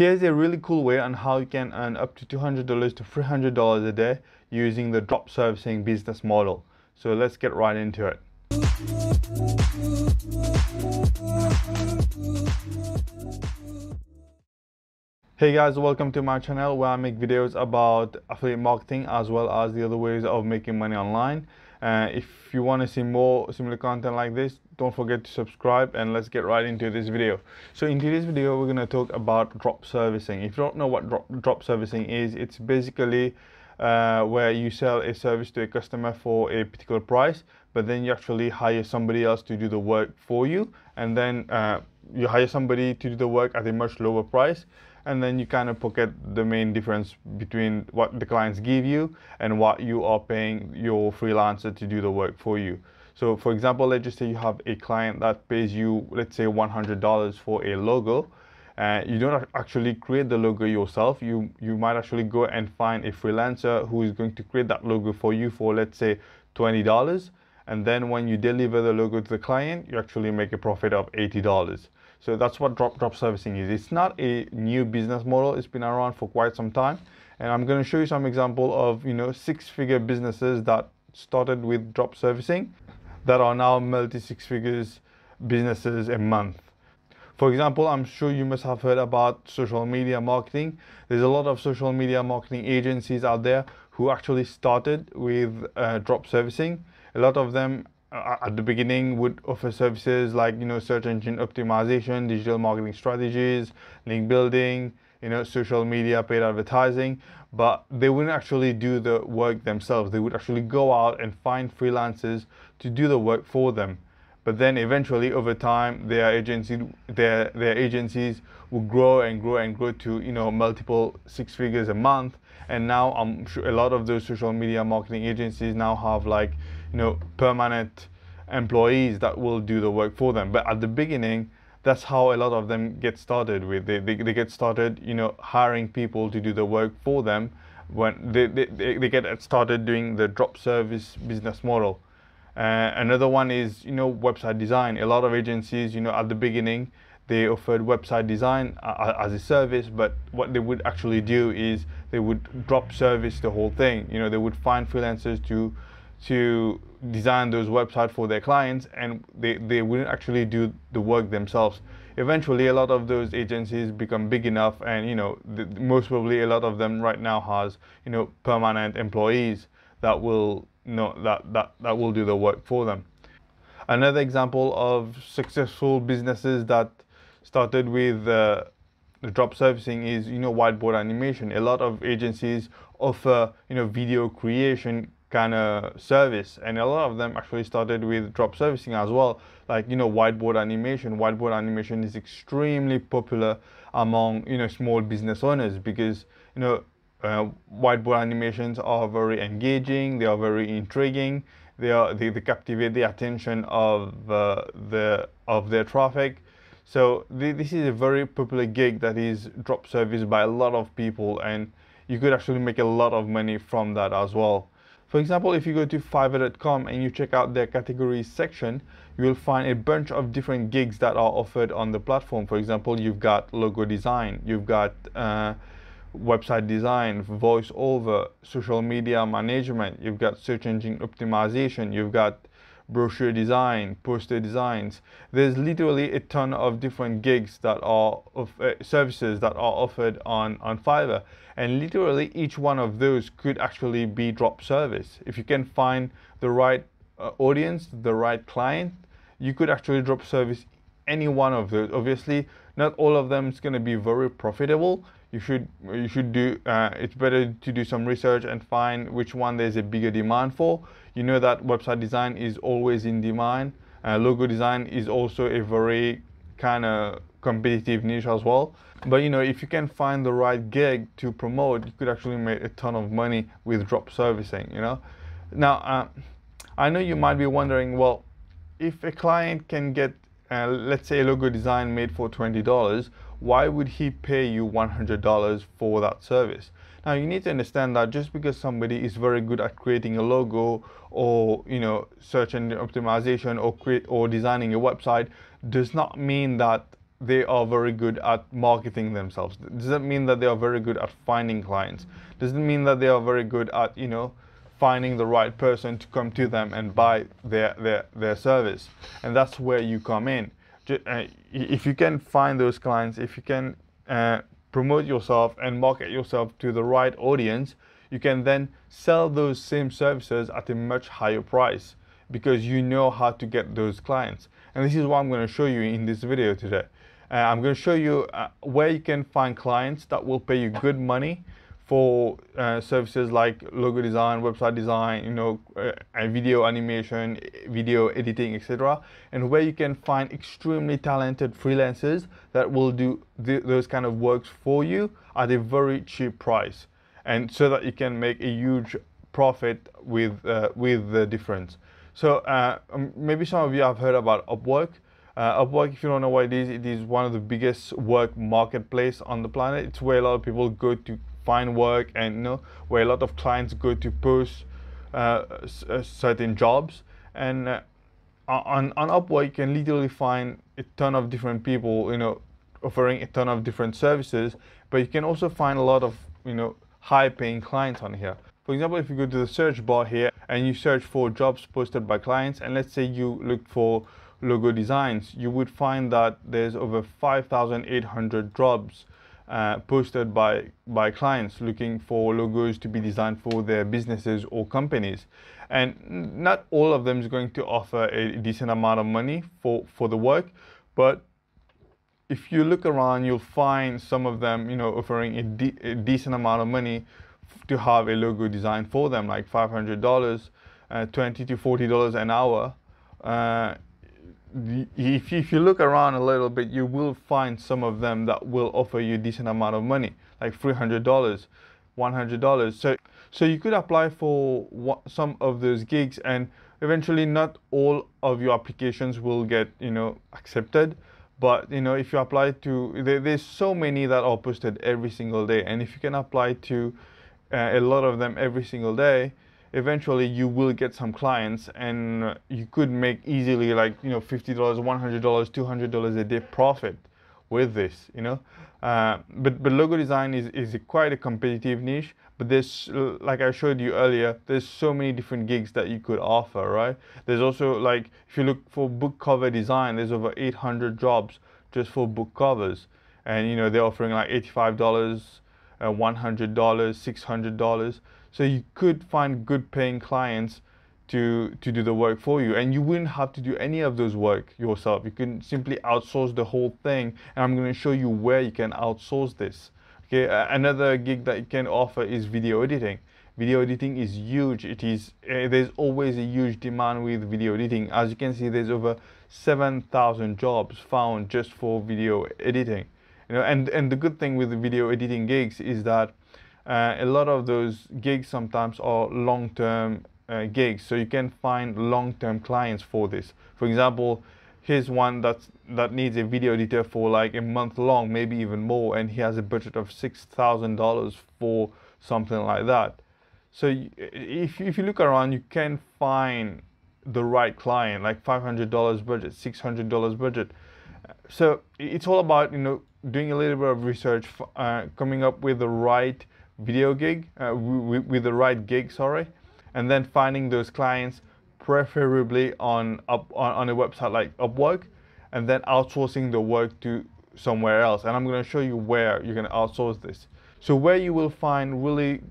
Here's a really cool way on how you can earn up to $200 to $300 a day using the drop servicing business model. So let's get right into it. Hey guys, welcome to my channel where I make videos about affiliate marketing as well as the other ways of making money online. If you want to see more similar content like this, don't forget to subscribe, and let's get right into this video. So in today's video, we're going to talk about drop servicing. If you don't know what drop servicing is, it's basically where you sell a service to a customer for a particular price, but then you actually hire somebody else to do the work for you, and then you hire somebody to do the work at a much lower price, and then you kind of pocket the main difference between what the clients give you and what you are paying your freelancer to do the work for you. So for example, let's just say you have a client that pays you, let's say $100 for a logo. You don't actually create the logo yourself. You might actually go and find a freelancer who is going to create that logo for you for, let's say, $20. And then when you deliver the logo to the client, you actually make a profit of $80. So that's what drop servicing is. It's not a new business model. It's been around for quite some time. And I'm going to show you some example of, six-figure businesses that started with drop servicing that are now multi-six figures businesses a month. For example, I'm sure you must have heard about social media marketing. There's a lot of social media marketing agencies out there who actually started with drop servicing. A lot of them at the beginning would offer services like, search engine optimization, digital marketing strategies, link building, social media, paid advertising, but they wouldn't actually do the work themselves. They would actually go out and find freelancers to do the work for them. But then eventually over time, their agencies will grow and grow and grow to, multiple six figures a month. And now I'm sure a lot of those social media marketing agencies now have like, permanent employees that will do the work for them. But at the beginning, that's how a lot of them get started with. They get started, hiring people to do the work for them when they get started doing the drop service business model. Another one is, website design. A lot of agencies, at the beginning, they offered website design as a service, but what they would actually do is they would drop service the whole thing. They would find freelancers to design those websites for their clients, and they wouldn't actually do the work themselves. Eventually, a lot of those agencies become big enough, and most probably a lot of them right now has permanent employees that will that will do the work for them. Another example of successful businesses that started with the drop servicing is whiteboard animation. A lot of agencies offer video creation kind of service, and a lot of them actually started with drop servicing as well, like whiteboard animation is extremely popular among small business owners because whiteboard animations are very engaging, they are very intriguing, they captivate the attention of their traffic. So this is a very popular gig that is drop service by a lot of people, and you could actually make a lot of money from that as well. For example, if you go to Fiverr.com and you check out their categories section, you will find a bunch of different gigs that are offered on the platform. For example, you've got logo design, you've got website design, voiceover, social media management, you've got search engine optimization, you've got brochure design, poster designs. There's literally a ton of different gigs that are services that are offered on Fiverr, and literally each one of those could actually be drop service. If you can find the right audience, the right client, you could actually drop service any one of those. Obviously, not all of them is going to be very profitable. You should do it's better to do some research and find which one there's a bigger demand for. That website design is always in demand. Logo design is also a very kind of competitive niche as well. But if you can find the right gig to promote, you could actually make a ton of money with drop servicing. Now I know you might be wondering, well, if a client can get let's say a logo design made for $20, why would he pay you $100 for that service? Now you need to understand that just because somebody is very good at creating a logo or search engine optimization or designing a website does not mean that they are very good at marketing themselves. Doesn't mean that they are very good at finding clients. Doesn't mean that they are very good at, you know, finding the right person to come to them and buy their service. And that's where you come in. If you can find those clients, if you can promote yourself and market yourself to the right audience, you can then sell those same services at a much higher price, because you know how to get those clients. And this is what I'm going to show you in this video today. I'm going to show you where you can find clients that will pay you good money for services like logo design, website design, you know, video animation, video editing, etc. And where you can find extremely talented freelancers that will do those kind of works for you at a very cheap price, and so that you can make a huge profit with the difference. So maybe some of you have heard about Upwork. Upwork, if you don't know what it is one of the biggest work marketplace on the planet. It's where a lot of people go to find work, and, you know, where a lot of clients go to post certain jobs. And on Upwork, you can literally find a ton of different people, you know, offering a ton of different services. But you can also find a lot of, you know, high-paying clients on here. For example, if you go to the search bar here and you search for jobs posted by clients, and let's say you look for logo designs, you would find that there's over 5,800 jobs posted by clients looking for logos to be designed for their businesses or companies. And not all of them is going to offer a decent amount of money for the work, but if you look around, you'll find some of them, you know, offering a decent amount of money to have a logo design for them, like $500, $20 to $40 an hour. If you look around a little bit, you will find some of them that will offer you a decent amount of money, like $300, $100. So you could apply for some of those gigs, and eventually not all of your applications will get, you know, accepted. But, you know, if you apply to, there's so many that are posted every single day, and if you can apply to a lot of them every single day, eventually you will get some clients, and you could make easily, like, you know, $50, $100, $200 a day profit with this, you know. But logo design is quite a competitive niche, but there's, like I showed you earlier, there's so many different gigs that you could offer, right? There's also, like, if you look for book cover design, there's over 800 jobs just for book covers, and, you know, they're offering like $85, $100, $600. So you could find good paying clients to do the work for you, and you wouldn't have to do any of those work yourself. You can simply outsource the whole thing, and I'm going to show you where you can outsource this. Okay, another gig that you can offer is video editing. Video editing is huge. It is there's always a huge demand with video editing. As you can see, there's over 7,000 jobs found just for video editing. You know, and the good thing with the video editing gigs is that a lot of those gigs sometimes are long-term gigs, so you can find long-term clients for this. For example, here's one that needs a video editor for like a month long, maybe even more, and he has a budget of $6,000 for something like that. So if you look around, you can find the right client, like $500 budget, $600 budget. So it's all about, you know, doing a little bit of research, coming up with the right video gig, with the right gig, sorry, and then finding those clients, preferably on a website like Upwork, and then outsourcing the work to somewhere else. And I'm going to show you where you're going to outsource this. So where you will find really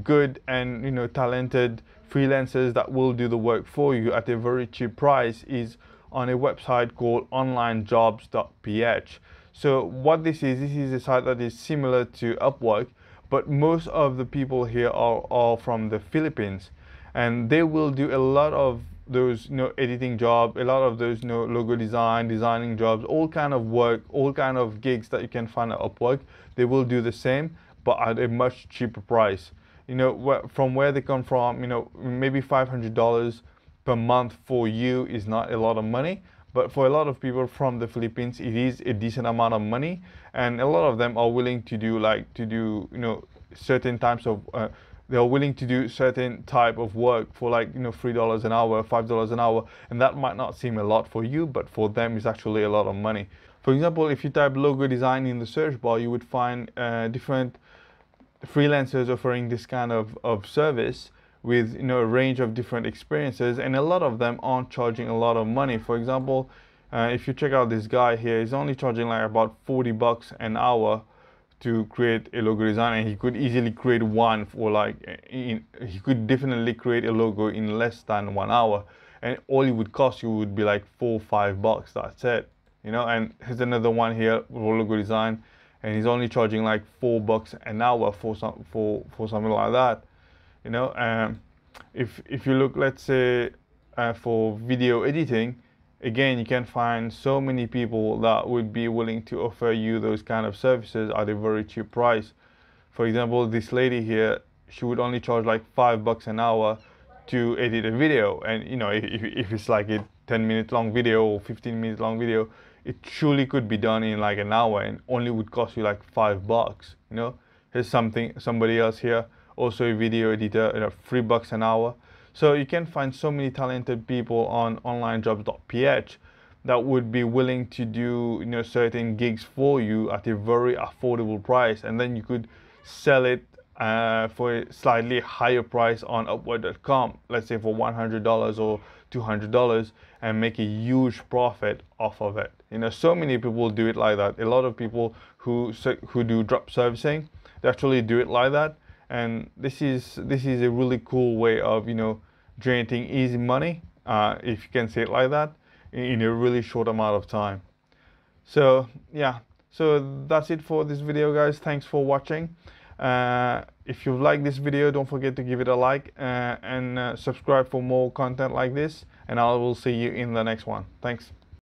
good and, you know, talented freelancers that will do the work for you at a very cheap price is on a website called onlinejobs.ph. So what this is a site that is similar to Upwork, but most of the people here are from the Philippines, and they will do a lot of those, you know, editing jobs, a lot of those, you know, logo designing jobs, all kind of work, all kind of gigs that you can find at Upwork. They will do the same, but at a much cheaper price. You know, from where they come from, you know, maybe $500 per month for you is not a lot of money, but for a lot of people from the Philippines, it is a decent amount of money, and a lot of them are willing to do you know, certain types of they are willing to do certain type of work for, like, you know, $3 an hour, $5 an hour, and that might not seem a lot for you, but for them it's actually a lot of money. For example, if you type logo design in the search bar, you would find different freelancers offering this kind of service with, you know, a range of different experiences, and a lot of them aren't charging a lot of money. For example, if you check out this guy here, he's only charging like about 40 bucks an hour to create a logo design, and he could easily create one for like he could definitely create a logo in less than 1 hour, and all it would cost you would be like 4 or 5 bucks. That's it, you know. And here's another one here for logo design, and he's only charging like 4 bucks an hour for something like that, you know. If you look, let's say, for video editing, again, you can find so many people that would be willing to offer you those kind of services at a very cheap price. For example, this lady here, she would only charge like 5 bucks an hour to edit a video. And you know, if it's like a 10-minute long video or 15-minute long video, it surely could be done in like an hour and only would cost you like 5 bucks, you know. Here's somebody else here, also a video editor, you know, 3 bucks an hour. So you can find so many talented people on onlinejobs.ph that would be willing to do, you know, certain gigs for you at a very affordable price, and then you could sell it for a slightly higher price on upwork.com, let's say for $100 or $200, and make a huge profit off of it. You know, so many people do it like that. A lot of people who do drop servicing, they actually do it like that. And this is a really cool way of, you know, generating easy money, if you can say it like that, in a really short amount of time. So yeah, so that's it for this video, guys. Thanks for watching. If you like this video, don't forget to give it a like, and subscribe for more content like this, and I will see you in the next one. Thanks.